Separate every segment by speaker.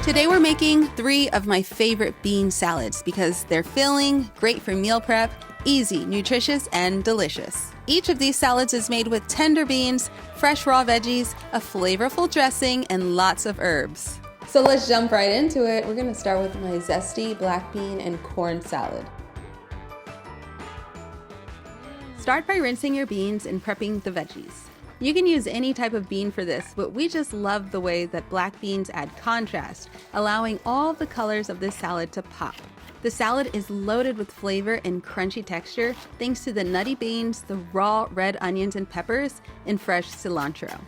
Speaker 1: Today we're making 3 of my favorite bean salads because they're filling, great for meal prep, easy, nutritious, and delicious. Each of these salads is made with tender beans, fresh raw veggies, a flavorful dressing, and lots of herbs. So let's jump right into it. We're gonna start with my zesty black bean and corn salad. Start by rinsing your beans and prepping the veggies. You can use any type of bean for this, but we just love the way that black beans add contrast, allowing all the colors of this salad to pop. The salad is loaded with flavor and crunchy texture thanks to the nutty beans, the raw red onions and peppers, and fresh cilantro.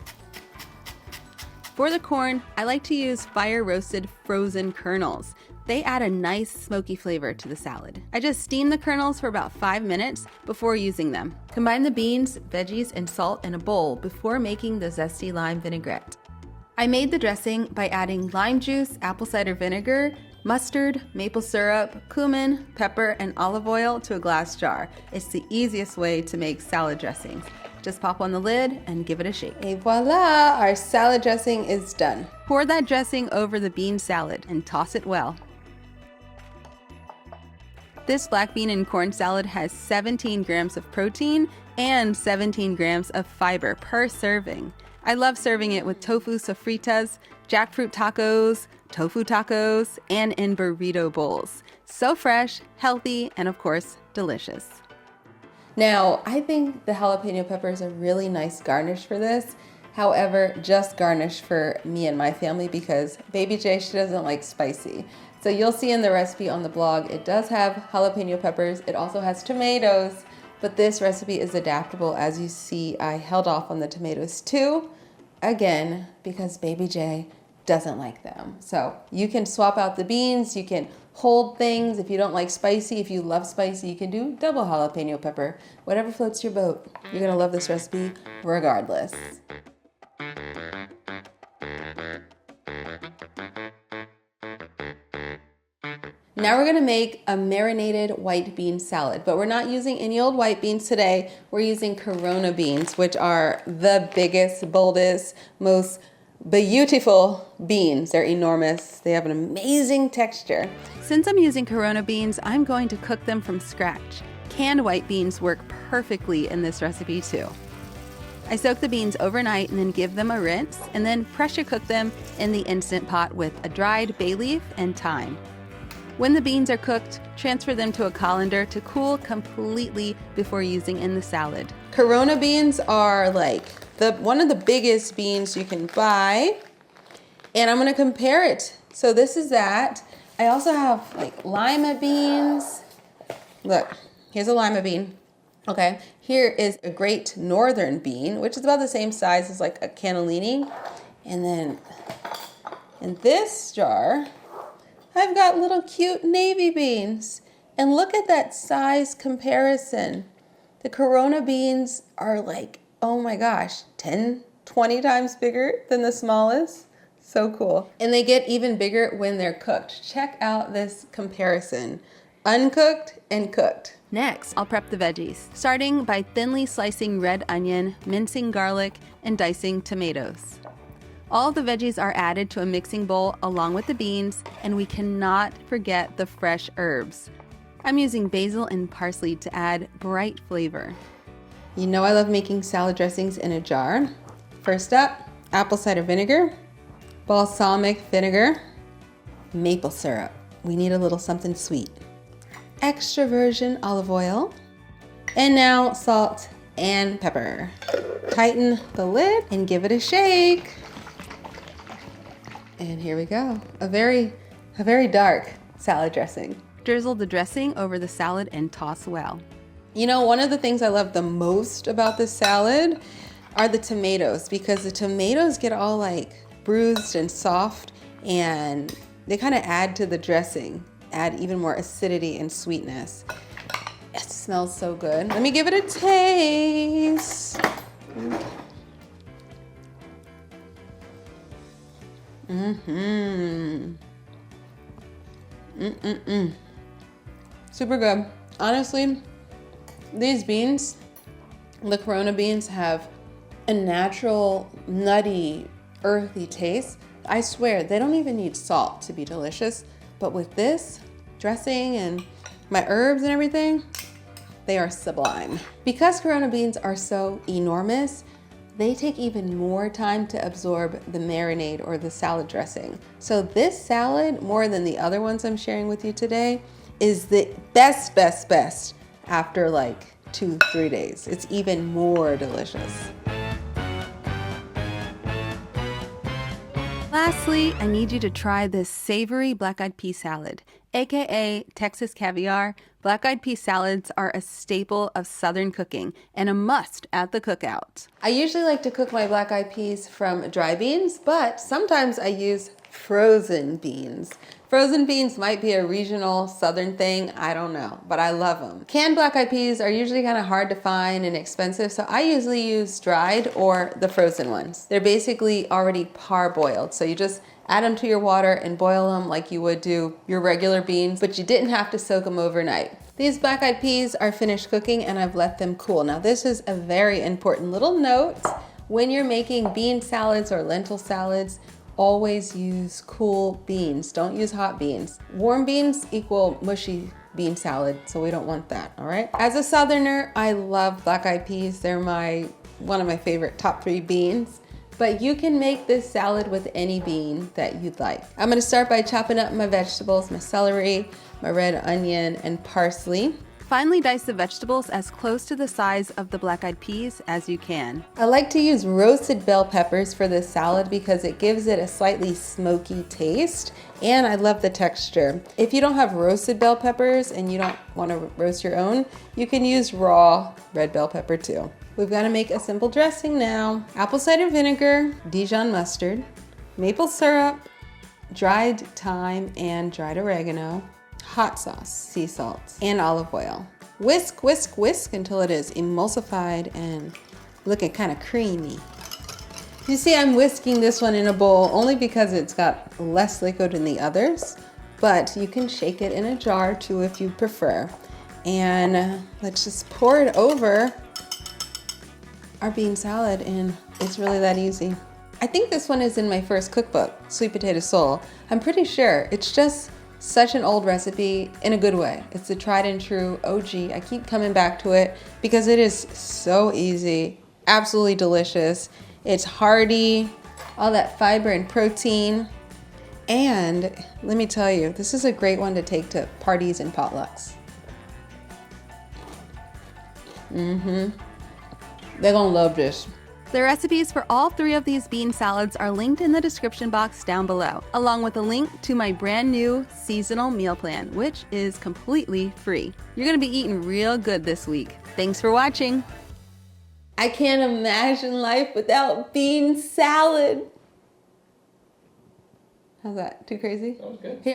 Speaker 1: For the corn, I like to use fire-roasted frozen kernels. They add a nice smoky flavor to the salad. I just steam the kernels for about 5 minutes before using them. Combine the beans, veggies, and salt in a bowl before making the zesty lime vinaigrette. I made the dressing by adding lime juice, apple cider vinegar, mustard, maple syrup, cumin, pepper, and olive oil to a glass jar. It's the easiest way to make salad dressings. Just pop on the lid and give it a shake. Et voila, our salad dressing is done. Pour that dressing over the bean salad and toss it well. This black bean and corn salad has 17 grams of protein and 17 grams of fiber per serving. I love serving it with tofu sofritas, jackfruit tacos, tofu tacos, and in burrito bowls. So fresh, healthy, and of course, delicious. Now, I think the jalapeno pepper is a really nice garnish for this. However, just garnish for me and my family because Baby J, she doesn't like spicy. So you'll see in the recipe on the blog, it does have jalapeno peppers. It also has tomatoes, but this recipe is adaptable. As you see, I held off on the tomatoes too, again, because Baby J doesn't like them. So you can swap out the beans, you can hold things. If you don't like spicy, if you love spicy, you can do double jalapeno pepper. Whatever floats your boat. You're gonna love this recipe regardless. Now we're gonna make a marinated white bean salad, but we're not using any old white beans today. We're using Corona beans, which are the biggest, boldest, most beautiful beans. They're enormous. They have an amazing texture. Since I'm using Corona beans, I'm going to cook them from scratch. Canned white beans work perfectly in this recipe too. I soak the beans overnight and then give them a rinse, and then pressure cook them in the Instant Pot with a dried bay leaf and thyme. When the beans are cooked, transfer them to a colander to cool completely before using in the salad. Corona beans are like one of the biggest beans you can buy, and I'm gonna compare it. So this is that. I also have like lima beans. Look, here's a lima bean. Okay, here is a Great Northern bean, which is about the same size as like a cannellini. And then in this jar, I've got little cute navy beans. And look at that size comparison. The Corona beans are like, oh my gosh, 10, 20 times bigger than the smallest. So cool. And they get even bigger when they're cooked. Check out this comparison. Uncooked and cooked. Next, I'll prep the veggies, starting by thinly slicing red onion, mincing garlic, and dicing tomatoes. All the veggies are added to a mixing bowl along with the beans, and we cannot forget the fresh herbs. I'm using basil and parsley to add bright flavor. You know I love making salad dressings in a jar. First up, apple cider vinegar, balsamic vinegar, maple syrup. We need a little something sweet. Extra virgin olive oil, and now salt and pepper. Tighten the lid and give it a shake. And here we go, a very dark salad dressing. Drizzle the dressing over the salad and toss well. You know, one of the things I love the most about this salad are the tomatoes, because the tomatoes get all like bruised and soft, and they kind of add to the dressing, add even more acidity and sweetness. It smells so good. Let me give it a taste. Super good. Honestly, these beans, the Corona beans, have a natural, nutty, earthy taste, I swear, they don't even need salt to be delicious. But with this dressing and my herbs and everything, they are sublime. Because Corona beans are so enormous, they take even more time to absorb the marinade or the salad dressing. So this salad, more than the other ones I'm sharing with you today, is the best after like 2-3 days. It's even more delicious. Lastly, I need you to try this savory black-eyed pea salad, aka Texas caviar. Black-eyed pea salads are a staple of Southern cooking and a must at the cookout. I usually like to cook my black-eyed peas from dry beans, but sometimes I use frozen beans. Frozen beans might be a regional Southern thing, I don't know, but I love them. Canned black-eyed peas are usually kind of hard to find and expensive, so I usually use dried or the frozen ones. They're basically already parboiled, so you just add them to your water and boil them like you would do your regular beans, but you didn't have to soak them overnight. These black-eyed peas are finished cooking and I've let them cool. Now this is a very important little note. When you're making bean salads or lentil salads, always use cool beans. Don't use hot beans. Warm beans equal mushy bean salad, so we don't want that, all right? As a Southerner, I love black-eyed peas. They're one of my favorite top 3 beans. But you can make this salad with any bean that you'd like. I'm gonna start by chopping up my vegetables, my celery, my red onion, and parsley. Finely dice the vegetables as close to the size of the black-eyed peas as you can. I like to use roasted bell peppers for this salad because it gives it a slightly smoky taste, and I love the texture. If you don't have roasted bell peppers and you don't want to roast your own, you can use raw red bell pepper too. We've got to make a simple dressing now. Apple cider vinegar, Dijon mustard, maple syrup, dried thyme and dried oregano, hot sauce, sea salt, and olive oil. Whisk, whisk, whisk until it is emulsified and looking kind of creamy. You see, I'm whisking this one in a bowl only because it's got less liquid than the others, but you can shake it in a jar too if you prefer. And let's just pour it over our bean salad, and it's really that easy. I think this one is in my first cookbook, Sweet Potato Soul. I'm pretty sure. It's just such an old recipe in a good way. It's a tried and true OG. I keep coming back to it because it is so easy, absolutely delicious. It's hearty, all that fiber and protein. And let me tell you, this is a great one to take to parties and potlucks. They're gonna love this. The recipes for all 3 of these bean salads are linked in the description box down below, along with a link to my brand new seasonal meal plan, which is completely free. You're gonna be eating real good this week. Thanks for watching. I can't imagine life without bean salad. How's that? Too crazy?
Speaker 2: That was good.
Speaker 1: Here.